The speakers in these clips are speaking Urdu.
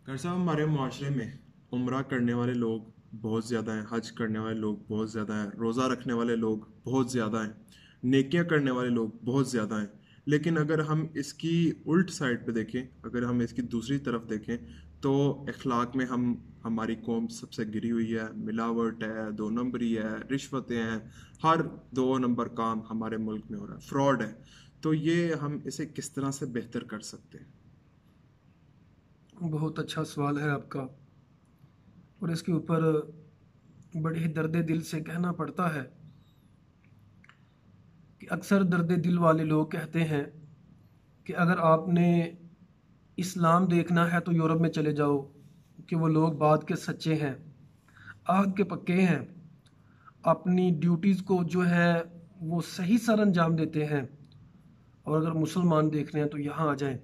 ڈاکٹر صاحب ہمارے معاشرے میں عمرہ کرنے والے لوگ بہت زیادہ ہیں، حج کرنے والے لوگ بہت زیادہ ہیں، روزہ رکھنے والے لوگ بہت زیادہ ہیں، نیکیاں کرنے والے لوگ بہت زیادہ ہیں. لیکن اگر ہم اس کی الٹ سائڈ پہ دیکھیں، اگر ہم اس کی دوسری طرف دیکھیں تو اخلاق میں ہماری قوم سب سے گری ہوئی ہے. ملاوٹ ہے، دو نمبری ہے، رشوتیں ہیں، ہر دو نمبر کام ہمارے ملک میں ہو رہا ہے، فراڈ ہے. تو یہ ہم اسے کس طرح سے بہتر کر سکتے ہیں؟ بہت اچھا سوال ہے آپ کا، اور اس کے اوپر بڑے ہی درد دل سے کہنا پڑتا ہے کہ اکثر درد دل والے لوگ کہتے ہیں کہ اگر آپ نے اسلام دیکھنا ہے تو یورپ میں چلے جاؤ، کہ وہ لوگ بات کے سچے ہیں، عہد کے پکے ہیں، اپنی ڈیوٹیز کو جو ہے وہ صحیح سر انجام دیتے ہیں، اور اگر مسلمان دیکھنے ہیں تو یہاں آ جائیں.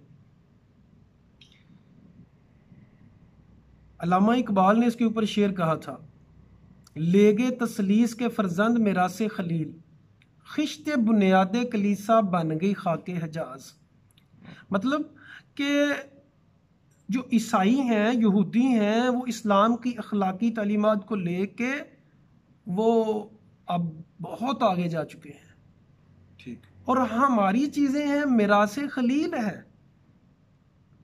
علامہ اقبال نے اس کے اوپر شعر کہا تھا: لیگے تسلیس کے فرزند میراث خلیل، خشت بنیاد کلیسا بن گئی خاک حجاز. مطلب کہ جو عیسائی ہیں، یہودی ہیں، وہ اسلام کی اخلاقی تعلیمات کو لے کے وہ اب بہت آگے جا چکے ہیں، ٹھیک. اور ہماری چیزیں ہیں میراث خلیل ہے.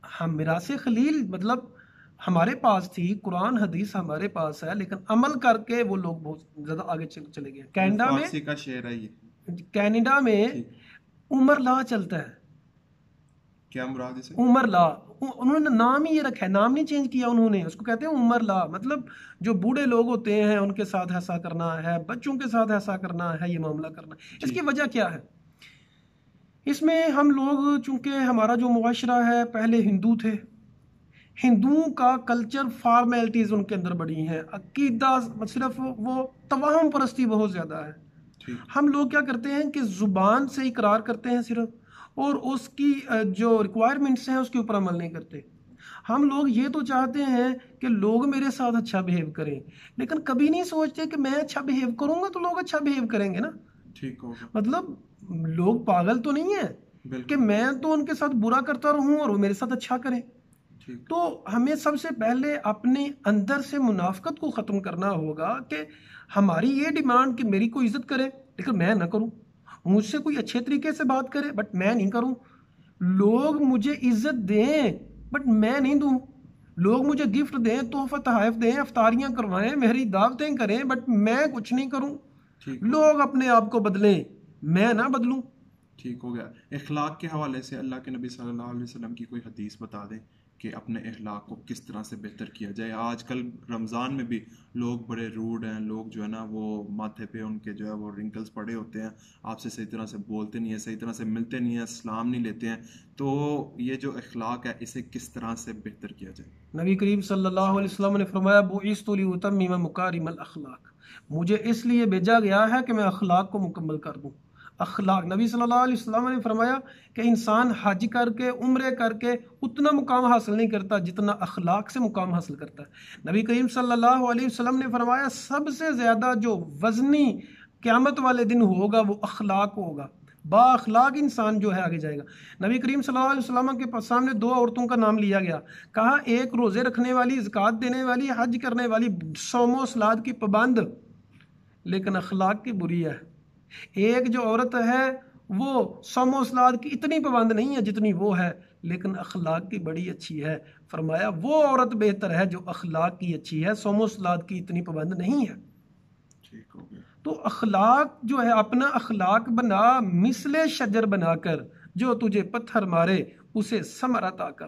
ہم میراث خلیل مطلب ہمارے پاس تھی، قرآن حدیث ہمارے پاس ہے، لیکن عمل کر کے وہ لوگ بہت زیادہ آگے چلے گئے. فارسی کا شعر ہے یہ. کینیڈا میں عمر لا چلتا ہے. کیا مراد اسے؟ عمر لا، انہوں نے نام ہی یہ رکھا ہے، نام نہیں چینج کیا انہوں نے، اس کو کہتے ہیں عمر لا. مطلب جو بوڑھے لوگ ہوتے ہیں ان کے ساتھ ایسا کرنا ہے، بچوں کے ساتھ ایسا کرنا ہے، یہ معاملہ کرنا ہے. اس کی وجہ کیا ہے؟ اس میں ہم لوگ چونکہ ہمارا جو معاشرہ ہے پہلے ہندو تھے، ہندوؤں کا کلچر فارمیلٹیز ان کے اندر بڑی ہیں، عقیدہ صرف وہ توہم پرستی بہت زیادہ ہے. ہم لوگ کیا کرتے ہیں کہ زبان سے اقرار کرتے ہیں صرف، اور اس کی جو ریکوائرمنٹس ہیں اس کے اوپر عمل نہیں کرتے. ہم لوگ یہ تو چاہتے ہیں کہ لوگ میرے ساتھ اچھا بہیو کریں، لیکن کبھی نہیں سوچتے کہ میں اچھا بہیو کروں گا تو لوگ اچھا بہیو کریں گے نا. ٹھیک ہوگا. مطلب لوگ پاگل تو نہیں ہیں کہ میں تو ان کے ساتھ برا کرتا رہوں اور وہ میرے ساتھ اچھا کریں. تو ہمیں سب سے پہلے اپنے اندر سے منافقت کو ختم کرنا ہوگا کہ ہماری یہ ڈیمانڈ کہ میری کوئی عزت کرے لیکن میں نہ کروں، مجھ سے کوئی اچھے طریقے سے بات کرے بٹ میں نہیں کروں، لوگ مجھے عزت دیں بٹ میں نہیں دوں، لوگ مجھے گفٹ دیں، تحفہ تحائف دیں، افطاریاں کروائیں، میری دعوتیں کریں بٹ میں کچھ نہیں کروں. لوگ اپنے آپ کو بدلیں، میں نہ بدلوں. ٹھیک ہو گیا. اخلاق کے حوالے سے اللہ کے نبی صلی اللہ علیہ وسلم کی کوئی حدیث بتا دیں کہ اپنے اخلاق کو کس طرح سے بہتر کیا جائے. آج کل رمضان میں بھی لوگ بڑے روڈ ہیں، لوگ جو ہے نا وہ ماتھے پہ ان کے جو ہے وہ رنکلز پڑے ہوتے ہیں، آپ سے صحیح طرح سے بولتے نہیں ہیں، صحیح طرح سے ملتے نہیں ہیں، سلام نہیں لیتے ہیں. تو یہ جو اخلاق ہے اسے کس طرح سے بہتر کیا جائے؟ نبی کریم صلی اللہ علیہ وسلم نے فرمایا: بعثت لأتمم مکارم الاخلاق، مجھے اس لیے بھیجا گیا ہے کہ میں اخلاق کو مکمل کر دوں. اخلاق، نبی صلی اللہ علیہ وسلم نے فرمایا کہ انسان حج کر کے، عمرے کر کے اتنا مقام حاصل نہیں کرتا جتنا اخلاق سے مقام حاصل کرتا ہے. نبی کریم صلی اللہ علیہ وسلم نے فرمایا سب سے زیادہ جو وزنی قیامت والے دن ہوگا وہ اخلاق ہوگا. با اخلاق انسان جو ہے آگے جائے گا. نبی کریم صلی اللہ علیہ وسلم کے سامنے دو عورتوں کا نام لیا گیا، کہا ایک روزے رکھنے والی، زکوٰۃ دینے والی، حج کرنے والی، صوم و صلات کی پابند، لیکن اخلاق کی بری ہے. ایک جو عورت ہے وہ صوم و صلات کی اتنی پابند نہیں ہے جتنی وہ ہے، لیکن اخلاق کی بڑی اچھی ہے. فرمایا وہ عورت بہتر ہے جو اخلاق کی اچھی ہے، صوم و صلات کی اتنی پابند نہیں ہے. ٹھیک ہو گیا. تو اخلاق جو ہے اپنا اخلاق بنا، مثل شجر بنا کر، جو تجھے پتھر مارے اسے ثمر عطا کر.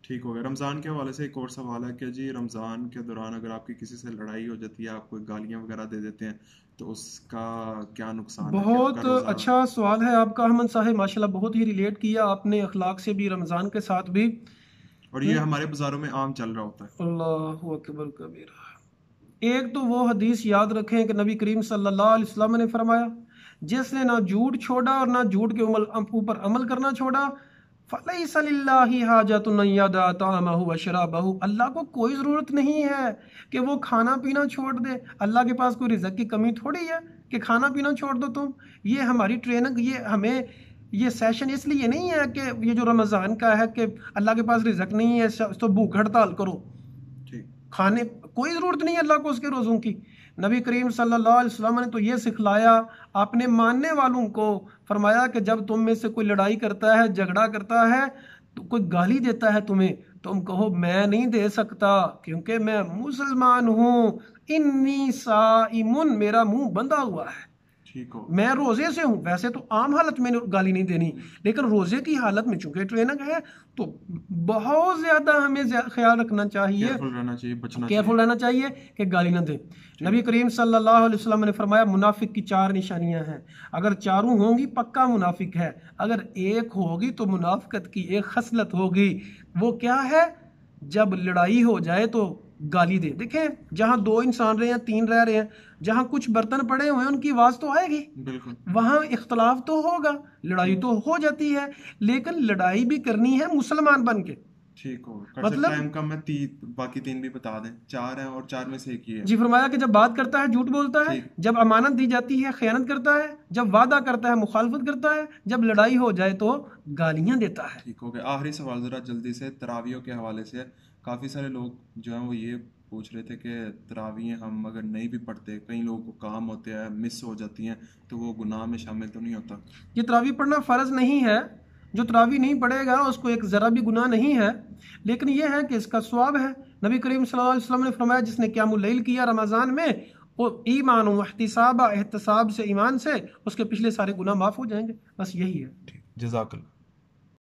ٹھیک ہو گیا. رمضان کے حوالے سے ایک اور سوال ہے کہ جی رمضان کے دوران اگر آپ کی کسی سے لڑائی ہو جاتی ہے، آپ کو گالیاں وغیرہ دے دیتے ہیں، تو اس کا کیا نقصان ہے؟ بہت اچھا سوال ہے آپ کا احمد صاحب، ماشاءاللہ بہت ہی ریلیٹ کیا آپ نے اخلاق سے بھی، رمضان کے ساتھ بھی، اور یہ ہمارے بازاروں میں عام چل رہا ہوتا ہے. اللہ اکبر کبیرہ. ایک تو وہ حدیث یاد رکھیں کہ نبی کریم صلی اللہ علیہ وسلم نے فرمایا جس نے نہ جھوٹ چھوڑا اور نہ جھوٹ کے اوپر عمل کرنا چھوڑا، فَلَيْسَ لِلَّهِ حَاجَةٌ أَن يَدَعَ طَعَامَهُ وَشَرَابَهُ، اللہ کو کوئی ضرورت نہیں ہے کہ وہ کھانا پینا چھوڑ دے. اللہ کے پاس کوئی رزق کی کمی تھوڑی ہے کہ کھانا پینا چھوڑ دو تم. یہ ہماری ٹریننگ، یہ ہمیں یہ سیشن اس لیے نہیں ہے کہ یہ جو رمضان کا ہے کہ اللہ کے پاس رزق نہیں ہے تو بھوک ہڑتال کرو، کھانے کوئی ضرورت نہیں ہے اللہ کو اس کے روزوں کی۔ نبی کریم صلی اللہ علیہ وسلم نے تو یہ سکھلایا اپنے ماننے والوں کو، فرمایا کہ جب تم میں سے کوئی لڑائی کرتا ہے، جھگڑا کرتا ہے، تو کوئی گالی دیتا ہے تمہیں، تم کہو میں نہیں دے سکتا کیونکہ میں مسلمان ہوں، انی صائمن، میرا منہ بندھا ہوا ہے، میں روزے سے ہوں۔ ویسے تو عام حالت میں گالی نہیں دینی، لیکن روزے کی حالت میں چونکہ ٹریننگ ہے تو بہت زیادہ ہمیں خیال رکھنا چاہیے، کیئرفل رہنا چاہیے کہ گالی نہ دیں۔ نبی کریم صلی اللہ علیہ وسلم نے فرمایا منافق کی 4 نشانیاں ہیں، اگر چاروں ہوں گی پکا منافق ہے، اگر ایک ہوگی تو منافقت کی ایک خصلت ہوگی، وہ کیا ہے؟ جب لڑائی ہو جائے تو گالی دے۔ دیکھیں جہاں 2 انسان رہے ہیں، 3 رہ رہے ہیں، جہاں کچھ برتن پڑے ہوئے ہیں ان کی آواز تو آئے گی، وہاں اختلاف تو ہوگا، لڑائی تو ہو جاتی ہے، لیکن لڑائی بھی کرنی ہے مسلمان بن کے۔ ٹھیک ہوگا، مطلب ٹائم کم ہے، باقی 3 بھی بتا دیں، 4 ہیں اور 4 میں سے ایک ہی ہے۔ جی فرمایا کہ جب بات کرتا ہے جھوٹ بولتا ہے، جب امانت دی جاتی ہے خیانت کرتا ہے، جب وعدہ کرتا ہے مخالفت کرتا ہے، جب لڑائی ہو جائے تو گالیاں دیتا ہے۔ ٹھیک ہو گیا۔ آخری سوال ذرا جلدی سے تراویحوں کے حوالے سے، کافی سارے لوگ جو ہیں وہ یہ پوچھ رہے تھے کہ تراویح ہم اگر نہیں بھی پڑھتے، کئی لوگوں کو کام ہوتے ہیں، مس ہو جاتی ہیں، تو وہ گناہ میں شامل تو نہیں ہوتا؟ یہ تراویح پڑھنا فرض نہیں ہے، جو تراویح نہیں پڑھے گا اس کو ایک ذرا بھی گناہ نہیں ہے، لیکن یہ ہے کہ اس کا ثواب ہے۔ نبی کریم صلی اللہ علیہ وسلم نے فرمایا جس نے قیام اللیل کیا رمضان میں، وہ ایمان و احتساب سے ایمان سے اس کے پچھلے سارے گناہ معاف ہو جائیں گے، بس یہی ہے۔ جزاک اللہ۔